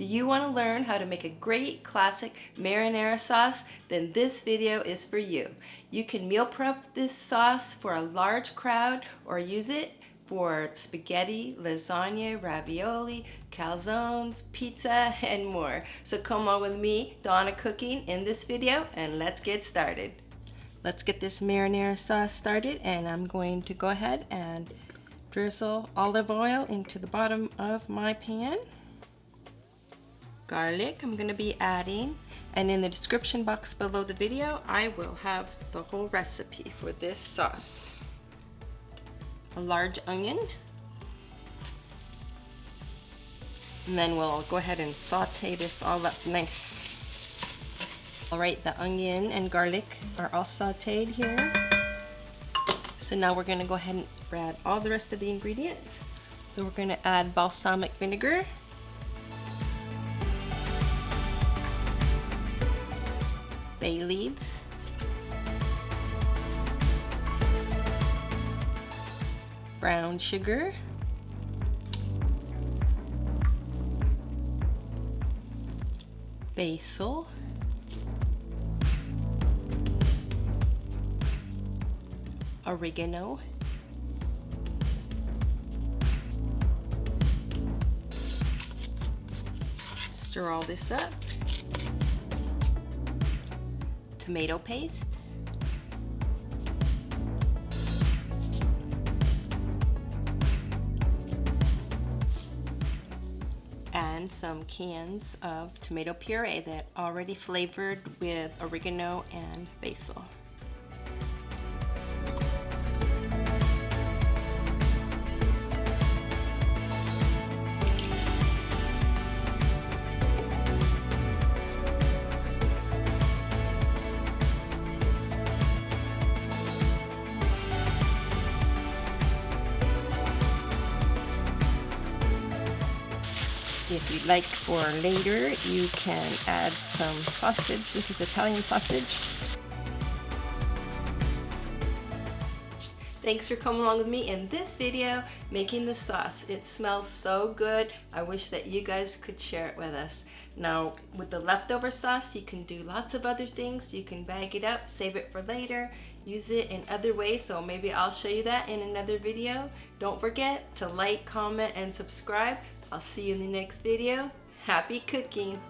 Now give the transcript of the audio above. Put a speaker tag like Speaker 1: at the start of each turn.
Speaker 1: Do you want to learn how to make a great classic marinara sauce? Then this video is for you. You can meal prep this sauce for a large crowd or use it for spaghetti, lasagna, ravioli, calzones, pizza, and more. So come on with me, Donna Cooking, in this video, and let's get started. Let's get this marinara sauce started, and I'm going to go ahead and drizzle olive oil into the bottom of my pan. Garlic I'm going to be adding, and in the description box below the video I will have the whole recipe for this sauce. A large onion, and then we'll go ahead and saute this all up nice. Alright, the onion and garlic are all sauteed here. So now we're going to go ahead and add all the rest of the ingredients. So we're going to add balsamic vinegar, bay leaves, brown sugar, basil, oregano, stir all this up, tomato paste, and some cans of tomato puree that already flavored with oregano and basil. If you'd like for later, you can add some sausage. This is Italian sausage. Thanks for coming along with me in this video making the sauce. It smells so good. I wish that you guys could share it with us. Now, with the leftover sauce, you can do lots of other things. You can bag it up, save it for later, use it in other ways, so maybe I'll show you that in another video. Don't forget to like, comment, and subscribe. I'll see you in the next video. Happy cooking!